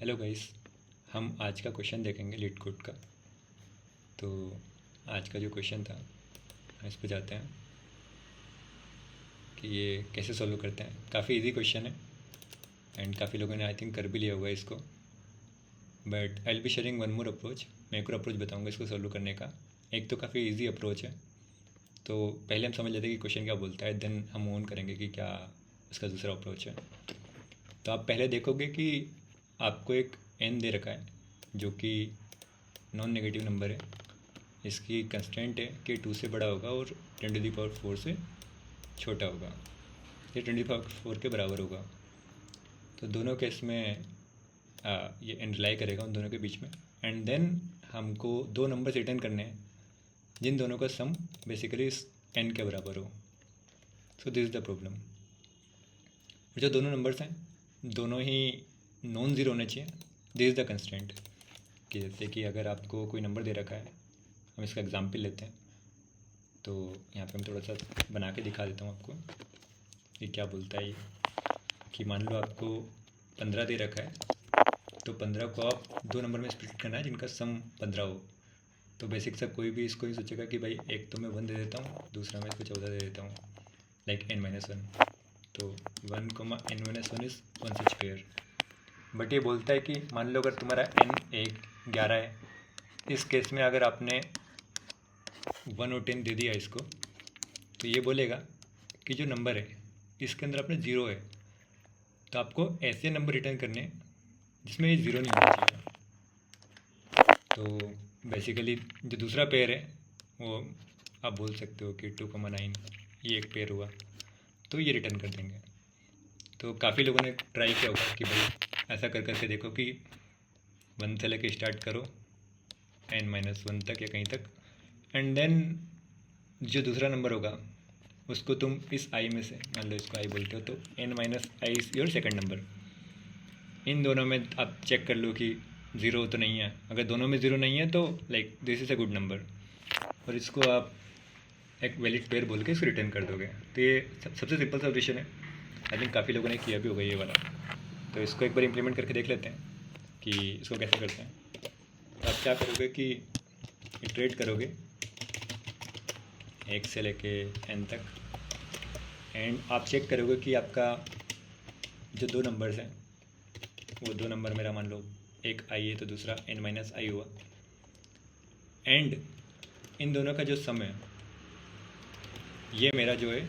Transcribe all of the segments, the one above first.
Hello guys. हम आज का क्वेश्चन देखेंगे लीड कोड का। तो आज का जो क्वेश्चन था हम इस पे जाते हैं कि ये कैसे सॉल्व करते हैं। काफ़ी इजी क्वेश्चन है एंड काफ़ी लोगों ने आई थिंक कर भी लिया हुआ है इसको, but I will be sharing one more approach. मैं एक और अप्रोच बताऊंगा इसको सॉल्व करने का। एक तो काफ़ी इजी अप्रोच है, तो पहले हम समझ लेते हैं कि क्वेश्चन क्या बोलता है, देन हम ऑन करेंगे कि क्या इसका दूसरा अप्रोच है। तो आप पहले देखोगे कि आपको एक n दे रखा है जो कि नॉन नेगेटिव नंबर है। इसकी कंस्टेंट है कि 2 से बड़ा होगा और 10⁴ से छोटा होगा, ये 10⁴ के बराबर होगा। तो दोनों केस में ये n रिलाई करेगा उन दोनों के बीच में, एंड देन हमको दो नंबर्स रिटर्न करने हैं जिन दोनों का सम बेसिकली इस n के बराबर हो। सो दिस इज़ द प्रॉब्लम। जो दोनों नंबर्स हैं दोनों ही नॉन ज़ीरो होने चाहिए। दिस इज़ द कंस्टेंट कि जैसे कि अगर आपको कोई नंबर दे रखा है, हम इसका एग्जाम्पल लेते हैं। तो यहाँ पे मैं थोड़ा सा बना के दिखा देता हूँ आपको कि क्या बोलता है ये। कि मान लो आपको 15 दे रखा है, तो 15 को आप दो नंबर में स्प्लिट करना है जिनका सम 15 हो। तो बेसिक सा कोई भी इसको ही सोचेगा कि भाई एक तो मैं 1 दे देता हूँ, दूसरा मैं इसको 14 दे देता हूँ, लाइक n-1। तो 1, n-1 is 1 such pair. But ये बोलता है कि मान लो अगर तुम्हारा n 11 है, इस केस में अगर आपने 1 और 10 दे दिया इसको, तो ये बोलेगा कि जो नंबर है इसके अंदर आपने 0 है, तो आपको ऐसे नंबर रिटर्न करने हैं जिसमें ये 0 नहीं होना चाहिए। तो बेसिकली जो दूसरा पेयर है वो आप बोल सकते हो कि 2,9 ये एक पेयर हुआ, तो ये रिटर्न कर देंगे। तो काफ़ी लोगों ने ट्राई किया होगा कि भाई ऐसा कर करके देखो कि 1 से लेके स्टार्ट करो n-1 तक या कहीं तक, एंड देन जो दूसरा नंबर होगा उसको तुम इस i में से, मान लो इसको i बोलते हो, तो n-i is your second number. इन दोनों में आप चेक कर लो कि 0 तो नहीं है। अगर दोनों में 0 नहीं है तो like this is a good number, और इसको आप एक वैलिड पेयर बोल के इसको रिटर्न कर दोगे। तो ये सबसे सिंपल सॉल्यूशन है। आई थिंक काफ़ी लोगों ने किया भी होगा ये वाला। तो इसको एक बार इम्प्लीमेंट करके देख लेते हैं कि इसको कैसे करते हैं। तो आप क्या करोगे कि इटरेट करोगे 1 से लेके n तक, एंड आप चेक करोगे कि आपका जो दो नंबर्स हैं वो दो नंबर मेरा मान लो एक i है तो दूसरा n-i हुआ, एंड इन दोनों का जो सम है ये मेरा जो है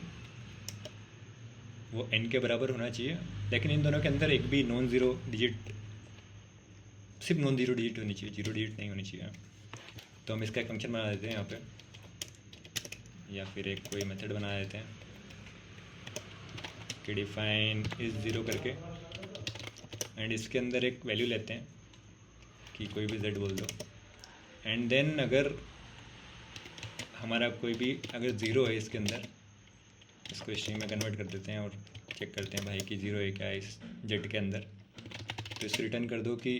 वो n के बराबर होना चाहिए। लेकिन इन दोनों के अंदर एक भी नॉन ज़ीरो डिजिट, सिर्फ नॉन ज़ीरो डिजिट होनी चाहिए, जीरो डिजिट नहीं होनी चाहिए। तो हम इसका एक फंक्शन बना देते हैं यहाँ पे, या फिर एक कोई मेथड बना देते हैं कि डिफाइन इज़ ज़ीरो करके, एंड इसके अंदर एक वैल्यू लेते हैं कि कोई भी z बोल दो, एंड देन अगर हमारा कोई भी अगर ज़ीरो है इसके अंदर, इसको स्ट्रिंग में कन्वर्ट कर देते हैं और चेक करते हैं भाई कि ज़ीरो है क्या इस जेड के अंदर। तो इसको रिटर्न कर दो कि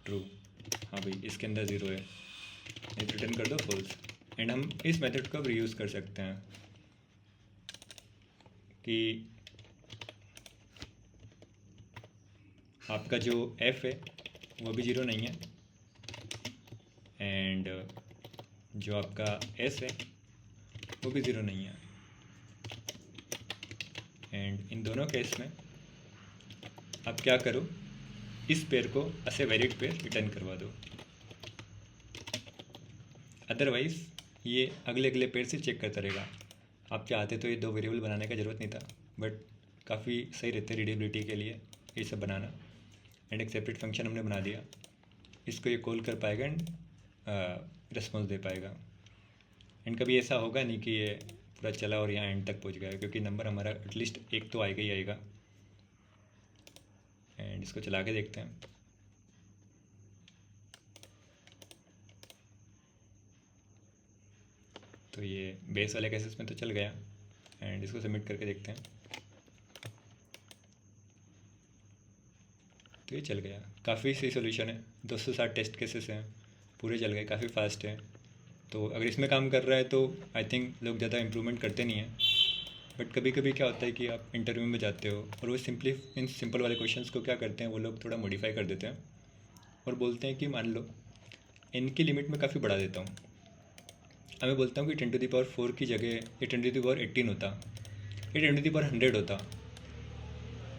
ट्रू, हाँ भाई इसके अंदर 0 है, ये रिटर्न कर दो फॉल्स। एंड हम इस मेथड को अब रीयूज़ कर सकते हैं कि आपका जो f है वो भी 0 नहीं है, एंड जो आपका s है वो भी 0 नहीं है, एंड इन दोनों केस में आप क्या करो, इस पेयर को ऐसे वैलिड पेयर रिटर्न करवा दो। अदरवाइज़ ये अगले अगले पेयर से चेक करता रहेगा। आप चाहते तो ये दो वेरिएबल बनाने का ज़रूरत नहीं था, बट काफ़ी सही रहते रीडेबिलिटी के लिए ये सब बनाना। एंड एक सेपरेट फंक्शन हमने बना दिया, इसको ये कॉल कर पाएगा एंड रिस्पॉन्स दे पाएगा। एंड कभी ऐसा होगा नहीं कि ये पूरा चला और यहाँ एंड तक पहुँच गया, क्योंकि नंबर हमारा एटलीस्ट एक तो आएगा ही आएगा। एंड इसको चला के देखते हैं। तो ये बेस वाले केसेस में तो चल गया, एंड इसको सबमिट करके देखते हैं। तो ये चल गया, काफ़ी सही सोल्यूशन है। 260 टेस्ट केसेस हैं, पूरे चल गए, काफ़ी फास्ट है। तो अगर इसमें काम कर रहा है तो आई थिंक लोग ज़्यादा इम्प्रूवमेंट करते नहीं हैं। बट कभी कभी क्या होता है कि आप इंटरव्यू में जाते हो और वो इन सिंपल वाले क्वेश्चंस को क्या करते हैं, वो लोग थोड़ा मॉडिफाई कर देते हैं और बोलते हैं कि मान लो n की लिमिट में काफ़ी बढ़ा देता हूँ। अब मैं बोलता हूँ कि 10⁴ की जगह ये 10⁻18 होता, ये 10⁻100 होता।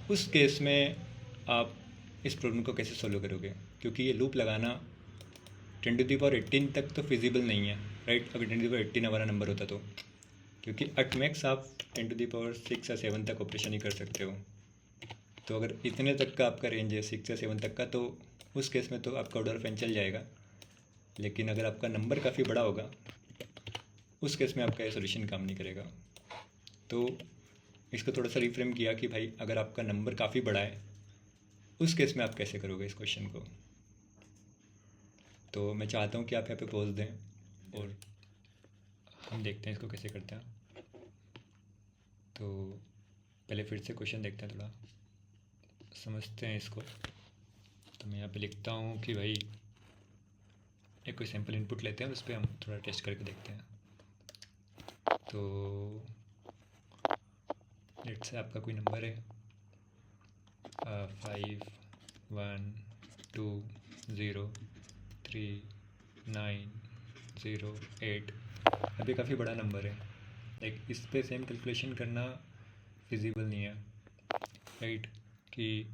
उस केस में आप इस प्रॉब्लम को कैसे सॉल्व करोगे? क्योंकि ये लूप लगाना 10⁻18 तक तो फिजिबल नहीं है, राइट? अगर 10⁻18 हमारा नंबर होता तो, क्योंकि एट मैक्स आप 10⁻6 या 7 तक ऑपरेशन ही कर सकते हो। तो अगर इतने तक का आपका रेंज है 6 या 7 तक का, तो उस केस में तो आपका ऑर्डर फैन चल जाएगा। लेकिन अगर आपका नंबर काफ़ी बड़ा होगा, उस केस में आपका ये सोल्यूशन काम नहीं करेगा। तो इसको थोड़ा सा रिफ्रेम किया कि भाई अगर आपका नंबर काफ़ी बड़ा है, उस केस में आप कैसे करोगे इस क्वेश्चन को। तो मैं चाहता हूँ कि आप यहाँ पे पॉज दें और हम देखते हैं इसको कैसे करते हैं। तो पहले फिर से क्वेश्चन देखते हैं, थोड़ा समझते हैं इसको। तो मैं यहाँ पे लिखता हूँ कि भाई एक कोई सैम्पल इनपुट लेते हैं, उस पर हम थोड़ा टेस्ट करके देखते हैं। तो लेट्स से आपका कोई नंबर है 5 1 2 0 3 9 0 8। अभी काफ़ी बड़ा नंबर है, लाइक इस पे सेम कैलकुलेशन करना फिजिबल नहीं है, राइट? कि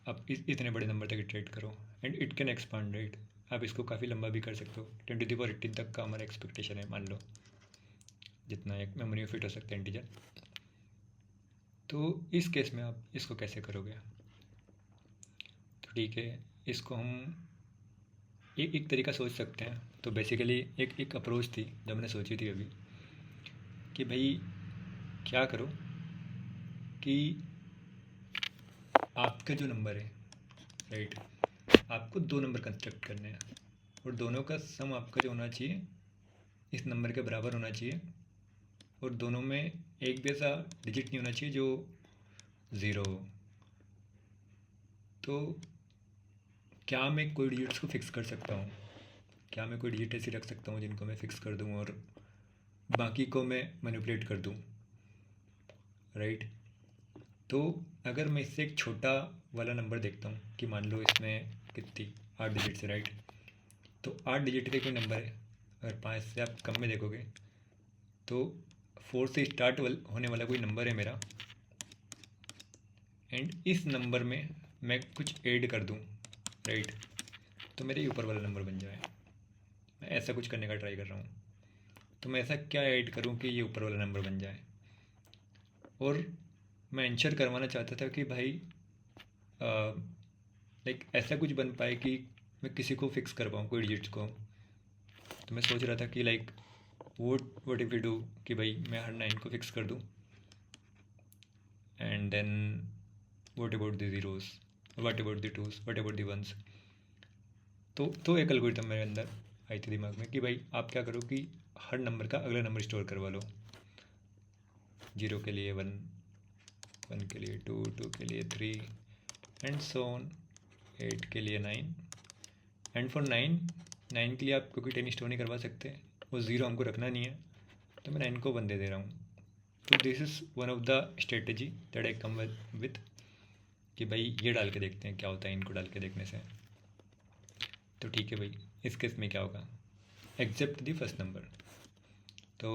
आप इतने बड़े नंबर तक इटरेट करो and it can expand, right? आप इसको काफ़ी लंबा भी कर सकते हो। 10⁻18 तक का हमारा एक्सपेक्टेशन है, मान लो जितना एक मेमोरी में फिट हो सकता है इंटीजर। तो इस केस में आप इसको कैसे करोगे? तो ठीक है, इसको हम एक तरीका सोच सकते हैं। तो बेसिकली एक अप्रोच थी जो मैंने सोची थी अभी, कि भाई क्या करो कि आपका जो नंबर है, राइट, आपको 2 नंबर कंस्ट्रक्ट करने हैं और दोनों का सम आपका जो होना चाहिए इस नंबर के बराबर होना चाहिए, और दोनों में एक भी ऐसा डिजिट नहीं होना चाहिए जो 0 हो। तो क्या मैं कोई डिजिट्स को फिक्स कर सकता हूँ? क्या मैं कोई डिजिट ऐसी रख सकता हूँ जिनको मैं फिक्स कर दूँ और बाकी को मैं मैनिपुलेट कर दूँ, राइट? तो अगर मैं इससे एक छोटा वाला नंबर देखता हूँ कि मान लो इसमें कितनी 8 डिजिट से, राइट? तो 8 डिजिट का कोई नंबर है, अगर 5 से आप कम में देखोगे तो 4 से स्टार्ट होने वाला कोई नंबर है मेरा, एंड इस नंबर में मैं कुछ ऐड कर दूँ, राइट? तो मेरे ऊपर वाला नंबर बन जाए। मैं ऐसा कुछ करने का ट्राई कर रहा हूँ। तो मैं ऐसा क्या ऐड करूँ कि ये ऊपर वाला नंबर बन जाए? और मैं इंश्योर करवाना चाहता था कि भाई लाइक ऐसा कुछ बन पाए कि मैं किसी को फिक्स कर पाऊँ, कोई डिजिट्स को। तो मैं सोच रहा था कि like what if you do कि भाई मैं हर 9 को फिक्स कर दूँ, and then what about the zeros, what about the twos, what about the ones. तो एक एल्गोरिथम मेरे अंदर आई थी दिमाग में कि भाई आप क्या करो कि हर नंबर का अगला नंबर स्टोर करवा लो। 0 के लिए 1, 1 के लिए 2, 2 के लिए 3 एंड सो ऑन, 8 के लिए 9, एंड फॉर 9 के लिए आप क्योंकि 10 स्टोर नहीं करवा सकते, वो 0 हमको रखना नहीं है, तो मैं 9 को 1 दे दे रहा हूँ। तो this is one of the strategy that I come with कि भाई ये डाल के देखते हैं क्या होता है इनको डाल के देखने से। तो ठीक है भाई, इस केस में क्या होगा, एक्सेप्ट द फर्स्ट नंबर। तो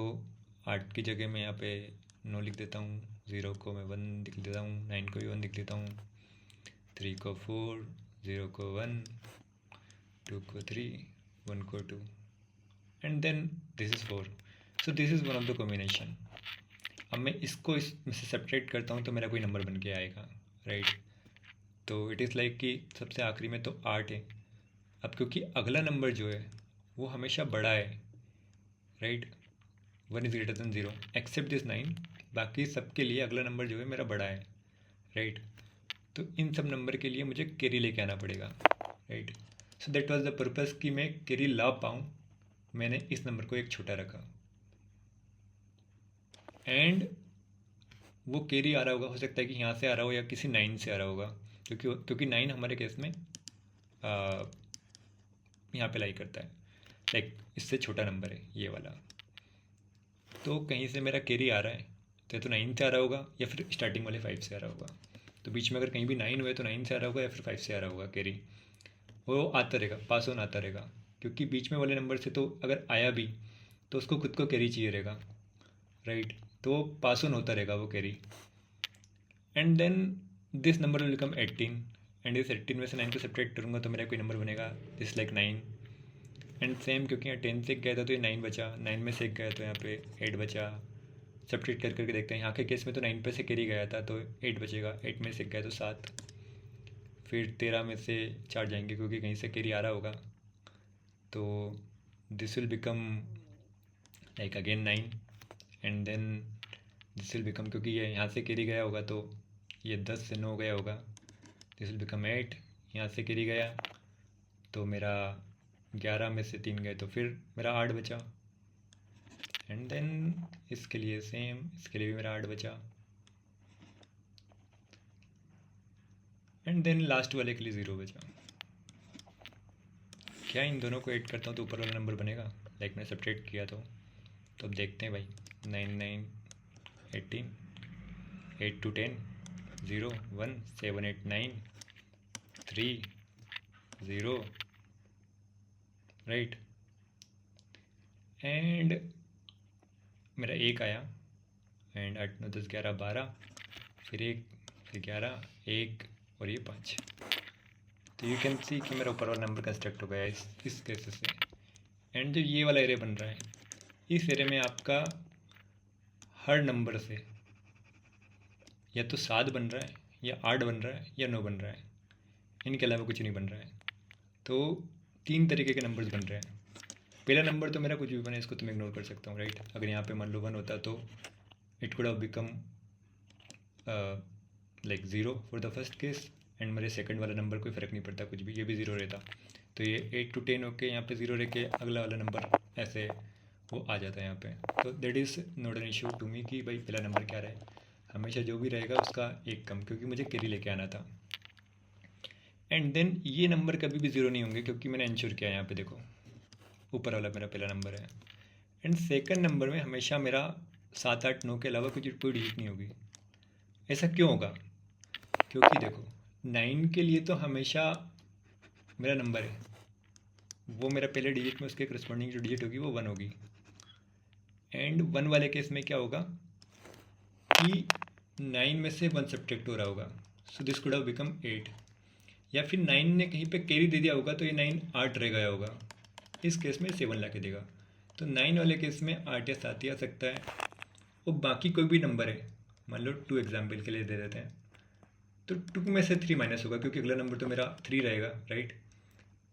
8 की जगह मैं यहाँ पे 9 लिख देता हूँ, 0 को मैं 1 लिख देता हूँ, 9 को भी 1 लिख देता हूँ, 3 को 4, 0 को 1, 2 को 3, 1 को 2, and then this is 4। So this is one of the combination. अब मैं इसको इसमें से सेपरेट करता हूँ तो मेरा कोई नंबर बन के आएगा, राइट? तो इट इज़ लाइक कि सबसे आखिरी में तो 8 है। अब क्योंकि अगला नंबर जो है वो हमेशा बड़ा है, right? 1 is greater than 0 except this 9। बाकी सबके लिए अगला नंबर जो है मेरा बड़ा है, राइट? तो इन सब नंबर के लिए मुझे कैरी लेके आना पड़ेगा, right? So that was the purpose कि मैं कैरी ला पाऊँ, मैंने इस नंबर को एक छोटा रखा, एंड वो कैरी आ रहा होगा, हो सकता है कि यहाँ से आ रहा हो या किसी 9 से आ रहा होगा, क्योंकि 9 हमारे केस में यहाँ पे लाई करता है, लाइक इससे छोटा नंबर है ये वाला। तो कहीं से मेरा कैरी आ रहा है तो 9 से आ रहा होगा या फिर स्टार्टिंग वाले 5 से आ रहा होगा। तो बीच में अगर कहीं भी 9 हुए तो 9 से आ रहा होगा या फिर 5 से आ रहा होगा कैरी। वो आता रहेगा, पास ऑन आता रहेगा, क्योंकि बीच में वाले नंबर से तो अगर आया भी तो उसको खुद को कैरी चाहिए रहेगा, राइट। तो पास ऑन होता रहेगा वो carry. And then this number will become 18, and इस 18 में से 9 को सब्ट्रैक्ट करूँगा तो मेरा कोई नंबर बनेगा दिस लाइक 9। एंड सेम, क्योंकि यहाँ 10 से एक गया था तो ये 9 बचा, 9 में से एक गया तो यहाँ पे 8 बचा। सब्ट्रैक्ट कर करके देखते हैं, यहाँ के केस में तो 9 पे से कैरी गया था तो 8 बचेगा, 8 में से एक गया तो 7, फिर 13 में से 4 जाएंगे क्योंकि कहीं से कैरी आ रहा होगा, तो this will become like again 9। And then this will become, क्योंकि ये यहाँ से कैरी गया होगा तो ये 10 से 9 गया होगा, दिस विल बिकम 8। यहाँ से कैरी गया तो मेरा 11 में से 3 गए तो फिर मेरा 8 बचा। एंड देन इसके लिए सेम, इसके लिए भी मेरा 8 बचा। एंड देन लास्ट वाले के लिए 0 बचा। क्या इन दोनों को ऐड करता हूँ तो ऊपर वाला नंबर बनेगा, लाइक मैंने सब्ट्रैक्ट किया तो अब देखते हैं भाई। 9 9 18, 8 2 10, 0 1 7 8 9 3 0, राइट। एंड मेरा 1 आया, एंड 8 9 10 11 12, फिर 1, फिर 11, 1 और ये 5। तो यू कैन सी कि मेरा ऊपर वाला नंबर कंस्ट्रक्ट हो गया इस केस से। एंड जो ये वाला एरे बन रहा है, इस एरे में आपका हर नंबर से या तो 7 बन रहा है, या 8 बन रहा है, या 9 बन रहा है, इनके अलावा कुछ नहीं बन रहा है। तो 3 तरीके के नंबर्स बन रहे हैं। पहला नंबर तो मेरा कुछ भी बने, इसको तो मैं इग्नोर कर सकता हूँ, राइट। अगर यहाँ पे मान लो 1 होता तो it could have become like 0 for the first case, and मेरे सेकंड वाला नंबर कोई फ़र्क नहीं पड़ता कुछ भी, ये भी 0 रहता। तो ये 8 to 10 होके यहाँ पे 0 रह के अगला वाला नंबर ऐसे वो आ जाता है यहाँ पे। तो that is not an issue to me कि भाई पहला नंबर क्या रहे, हमेशा जो भी रहेगा उसका एक कम, क्योंकि मुझे कैरी लेके आना था। एंड देन ये नंबर कभी भी 0 नहीं होंगे, क्योंकि मैंने इंश्योर किया यहाँ पे देखो, ऊपर वाला मेरा पहला नंबर है। एंड सेकंड नंबर में हमेशा मेरा 7 8 9 के अलावा कुछ कोई डिजिट नहीं होगी। ऐसा क्यों होगा? क्योंकि देखो 9 के लिए तो हमेशा मेरा नंबर है, वो मेरा पहले डिजिट में उसके करस्पॉन्डिंग जो डिजिट होगी वो 1 होगी। एंड 1 वाले केस में क्या होगा कि 9 में से 1 सब्ट्रैक्ट हो रहा होगा, so this could have become 8। या फिर 9 ने कहीं पे कैरी दे दिया होगा तो ये 9 8 रह गया होगा, इस केस में 7 ला के देगा। तो 9 वाले केस में 8 या 7 ही आ सकता है। और बाकी कोई भी नंबर है, मान लो 2 एग्जाम्पल के लिए दे देते हैं, तो 2 में से 3 माइनस होगा, क्योंकि अगला नंबर तो मेरा 3 रहेगा, राइट।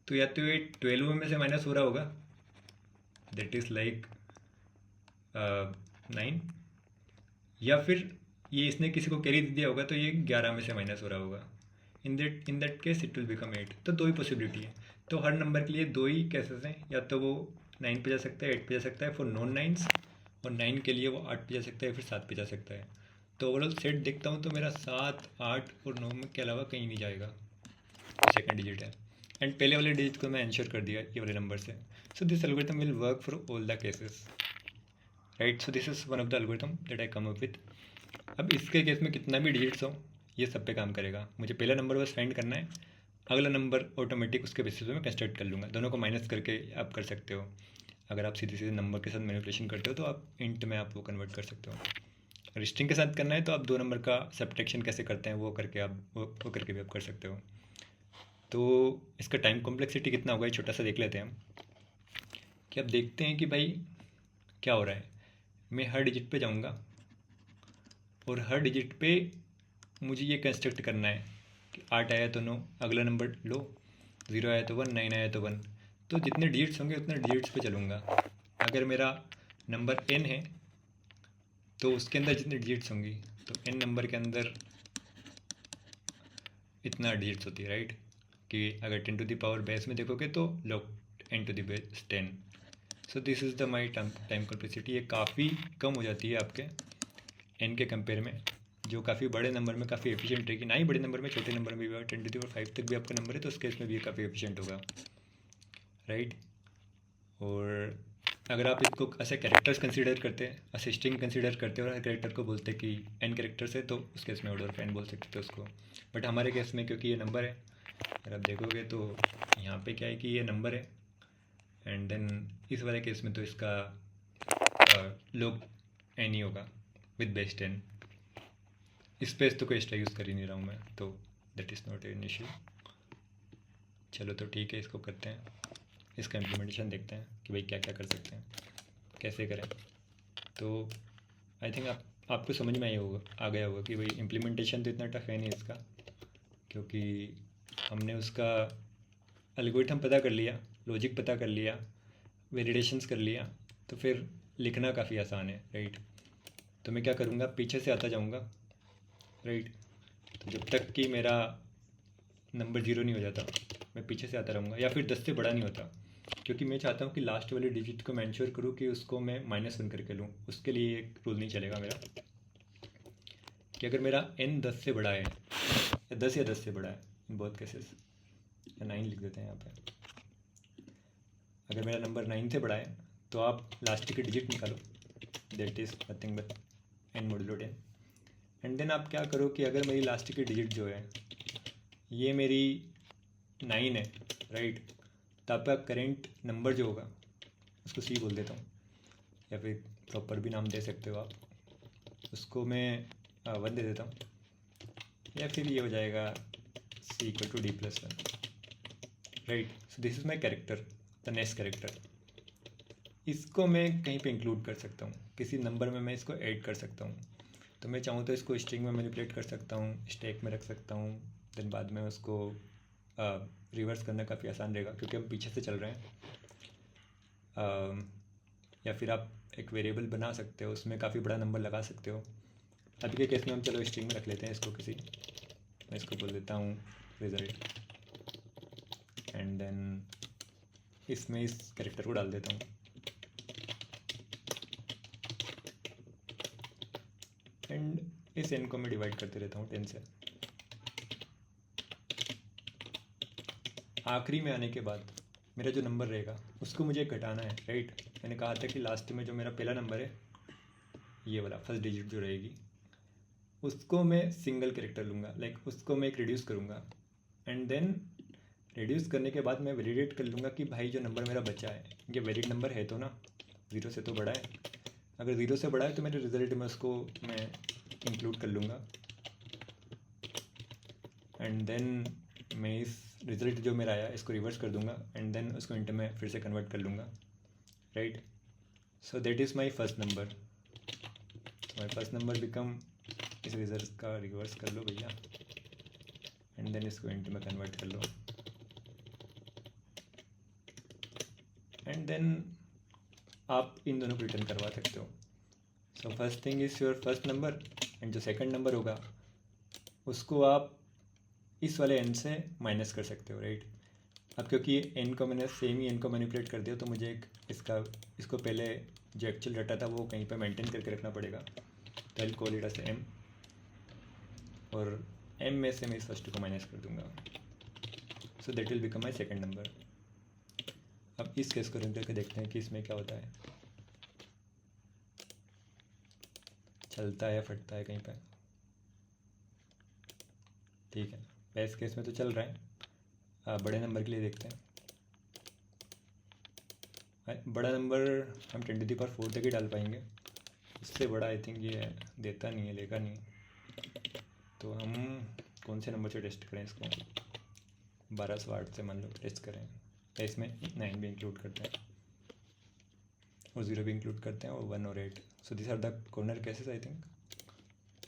तो या तो ये 12 में से माइनस हो रहा होगा, दैट इज़ लाइक 9, या फिर ये इसने किसी को कैरी दिया होगा तो ये 11 में से माइनस हो रहा होगा। In that case it will become 8। तो 2 ही पॉसिबिलिटी है। तो हर नंबर के लिए 2 ही केसेस हैं, या तो वो 9 पे जा सकता है, 8 पे जा सकता है फॉर नॉन 9s, और 9 के लिए वो 8 पे जा सकता है, फिर 7 पे जा सकता है। तो ओवरऑल सेट देखता हूँ तो मेरा 7 8 और 9 के अलावा कहीं नहीं जाएगा, सेकंड डिजिट है। एंड पहले वाले डिजिट को मैं इंश्योर कर दिया ये वाले नंबर से। So this algorithm will work for all the cases, right. So this is one of the algorithm that I come up with. अब इसके केस में कितना भी डिजिट्स हो, ये सब पे काम करेगा। मुझे पहला नंबर बस फाइंड करना है, अगला नंबर ऑटोमेटिक उसके बेसिस पे मैं कंस्ट्रक्ट कर लूँगा। दोनों को माइनस करके आप कर सकते हो। अगर आप सीधे सीधे नंबर के साथ मैनिपुलेशन करते हो तो आप इंट में आप वो कन्वर्ट कर सकते हो। अगर स्ट्रिंग के साथ करना है तो आप 2 नंबर का सब्ट्रैक्शन कैसे करते हैं वो करके आप वो करके भी आप कर सकते हो। तो इसका टाइम कॉम्प्लेक्सिटी कितना होगा ये छोटा सा देख लेते हैं हम, कि अब देखते हैं कि भाई क्या हो रहा है। मैं हर डिजिट पे जाऊंगा और हर डिजिट पे मुझे ये कंस्ट्रक्ट करना है कि 8 आया तो 9, अगला नंबर लो, 0 आया तो 1, 9 आया तो 1। तो जितने डिजिट्स होंगे उतने डिजिट्स पे चलूँगा। अगर मेरा नंबर n है तो उसके अंदर जितने डिजिट्स होंगी, तो n नंबर के अंदर इतना डिजिट्स होती है, राइट। कि अगर 10 टू द पावर बेस में देखोगे तो log n to the base 10। So this is the my time complexity. ये काफ़ी कम हो जाती है आपके n के कंपेयर में, जो काफ़ी बड़े नंबर में काफ़ी एफिशिएंट रहेगी। ना ही बड़े नंबर में, छोटे नंबर में भी 10 टू द पावर 5 तक भी आपका नंबर है तो उस केस में भी ये काफ़ी एफिशिएंट होगा, राइट। और अगर आप इसको ऐसे कैरेक्टर्स कंसीडर करते हैं, ऐसे स्ट्रिंग कंसीडर करते हैं और हर कैरेक्टर को बोलते हैं कि n कैरेक्टर्स है, तो उस केस में ऑर्डर ऑफ n बोल सकते थे उसको। बट हमारे केस में क्योंकि ये नंबर है अगर आप देखोगे तो यहाँ पे क्या है कि ये नंबर है, एंड देन इस वाले केस में तो इसका लोग एन ही होगा विद बेस 10। स्पेस तो कोई एक्स्ट्रा यूज़ कर ही नहीं रहा हूँ मैं, तो that is not an issue. चलो तो ठीक है, इसको करते हैं, इसका इम्प्लीमेंटेशन देखते हैं कि भाई क्या क्या कर सकते हैं, कैसे करें। तो आई थिंक आपको समझ में आ गया होगा कि भाई इम्प्लीमेंटेशन तो इतना टफ है नहीं इसका, क्योंकि हमने उसका एल्गोरिथम पता कर लिया, लॉजिक पता कर लिया, वैलिडेशंस कर लिया, तो फिर लिखना काफ़ी आसान है, राइट। तो मैं क्या करूँगा, पीछे से आता जाऊँगा, राइट। तो जब तक कि मेरा नंबर 0 नहीं हो जाता मैं पीछे से आता रहूँगा, या फिर 10 से बड़ा नहीं होता, क्योंकि मैं चाहता हूँ कि लास्ट वाले डिजिट को मैं इंश्योर करूँ कि उसको मैं -1 करके लूँ। उसके लिए एक रूल नहीं चलेगा मेरा कि अगर मेरा n 10 से बड़ा है, या 10 से बड़ा है इन बहुत केसेस, या 9 लिख देते हैं यहाँ पे। अगर मेरा नंबर 9 से बड़ा है तो आप लास्ट की डिजिट निकालो, that is nothing but n modulo 10। And then आप क्या करो कि अगर मेरी लास्ट की डिजिट जो है ये मेरी 9 है, राइट, तो आपका करेंट नंबर जो होगा उसको C बोल देता हूँ, या फिर प्रॉपर भी नाम दे सकते हो आप, उसको मैं 1 दे देता हूँ, या फिर ये हो जाएगा C = D+1, right. So this is my character, the next character. इसको मैं कहीं पे इंक्लूड कर सकता हूँ, किसी नंबर में मैं इसको ऐड कर सकता हूँ। तो मैं चाहूँ तो इसको स्ट्रिंग में मैनिपुलेट कर सकता हूँ, स्टैक में रख सकता हूँ, देन बाद में उसको रिवर्स करना काफ़ी आसान रहेगा क्योंकि हम पीछे से चल रहे हैं। या फिर आप एक वेरिएबल बना सकते हो, उसमें काफ़ी बड़ा नंबर लगा सकते हो। अभी के केस में हम चलो स्ट्रिंग में रख लेते हैं इसको किसी, मैं इसको बोल देता हूँ रिजल्ट, एंड देन इसमें इस कैरेक्टर को डाल देता हूँ। एंड इस n को मैं डिवाइड करते रहता हूँ 10 से। आखिरी में आने के बाद मेरा जो नंबर रहेगा उसको मुझे घटाना है, राइट। मैंने कहा था कि लास्ट में जो मेरा पहला नंबर है, ये वाला फर्स्ट डिजिट जो रहेगी, उसको मैं सिंगल कैरेक्टर लूँगा, लाइक उसको मैं एक रिड्यूस करूँगा, एंड देन रिड्यूस करने के बाद मैं वैलिडेट कर लूँगा कि भाई जो नंबर मेरा बचा है ये वैलिड नंबर है तो ना, 0 से तो बड़ा है। अगर 0 से बड़ा है तो मेरे रिजल्ट में उसको मैं इंक्लूड कर लूँगा, एंड देन मैं इस रिज़ल्ट जो मेरा आया इसको रिवर्स कर दूंगा, एंड देन उसको इंट में फिर से कन्वर्ट कर लूँगा, right. So that is my first number. My first number become, इस रिजल्ट का रिवर्स कर लो भैया, एंड देन इसको इंट में कन्वर्ट कर लो, एंड देन आप इन दोनों को रिटर्न करवा सकते हो। So first thing is your first number, and जो सेकंड नंबर होगा उसको आप इस वाले n से माइनस कर सकते हो, राइट। अब क्योंकि n को मैंने सेम ही n को मैनिपुलेट कर दिया तो मुझे एक इसको पहले जो एक्चुअल डाटा था वो कहीं पे मेंटेन करके रखना पड़ेगा, तो I call it as m, और m में से मैं इस फर्स्ट को माइनस कर दूंगा, so that will become my second number. अब इस केस को रन करके देखते हैं कि इसमें क्या होता है, चलता है या फटता है कहीं पे। ठीक है, बेस्ट केस में तो चल रहा है। बड़े नंबर के लिए देखते हैं। बड़ा नंबर हम 10⁴ तक ही डाल पाएंगे, इससे बड़ा आई थिंक ये देता नहीं है, लेगा नहीं। तो हम कौन से नंबर से टेस्ट करें इसको, 1208 से मान लो टेस्ट करें, या इसमें 9 भी इंक्लूड करते हैं और 0 भी इंक्लूड करते हैं, और 1 और 8। So this are the corner cases I think,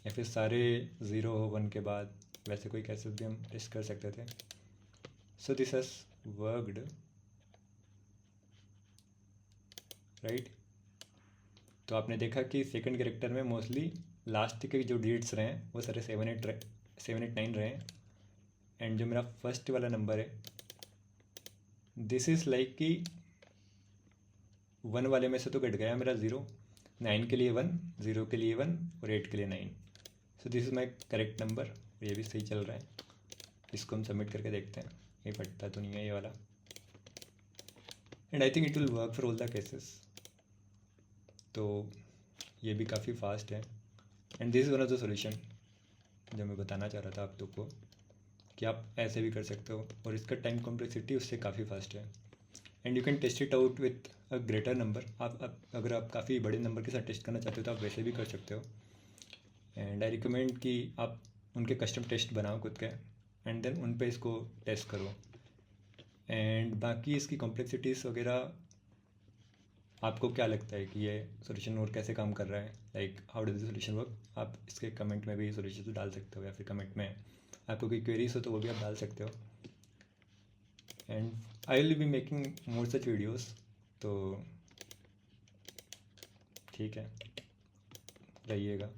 या फिर सारे 0 हो 1 के बाद, वैसे कोई केसेस भी हम टेस्ट कर सकते थे। So this has worked, right. तो आपने देखा कि सेकंड कैरेक्टर में मोस्टली लास्ट के जो डिजिट्स रहे हैं वो सारे 7 8 9 रहे हैं, एंड जो मेरा फर्स्ट वाला नंबर है दिस इज़ लाइक कि 1 वाले में से तो कट गया मेरा 0, 9 के लिए 1, 0 के लिए 1 और 8 के लिए 9। सो this is my correct number, ये भी सही चल रहा है। इसको हम सबमिट करके देखते हैं, ये फटता तो नहीं है ये वाला, and I think it will work for all the cases. तो ये भी काफ़ी फास्ट है, and this is one of the solution जो मैं बताना चाह रहा था आप लोग को, कि आप ऐसे भी कर सकते हो, और इसका टाइम कॉम्प्लेक्सिटी उससे काफ़ी फास्ट है। And you can test it out with a greater number. आप अगर आप काफ़ी बड़े नंबर के साथ टेस्ट करना चाहते हो तो आप वैसे भी कर सकते हो। एंड आई रिकमेंड कि आप उनके कस्टम टेस्ट बनाओ खुद के, एंड देन उन पे इसको टेस्ट करो। एंड बाकी इसकी कॉम्प्लेक्सिटीज़ वगैरह आपको क्या लगता है कि ये सॉल्यूशन और कैसे काम कर रहा है, like how does the solution work, आप इसके कमेंट में भी सॉल्यूशन डाल सकते हो, या फिर कमेंट में आपको कोई क्वेरीज हो तो वो भी आप डाल सकते हो। And I will be making more such videos, तो ठीक है, रहिएगा।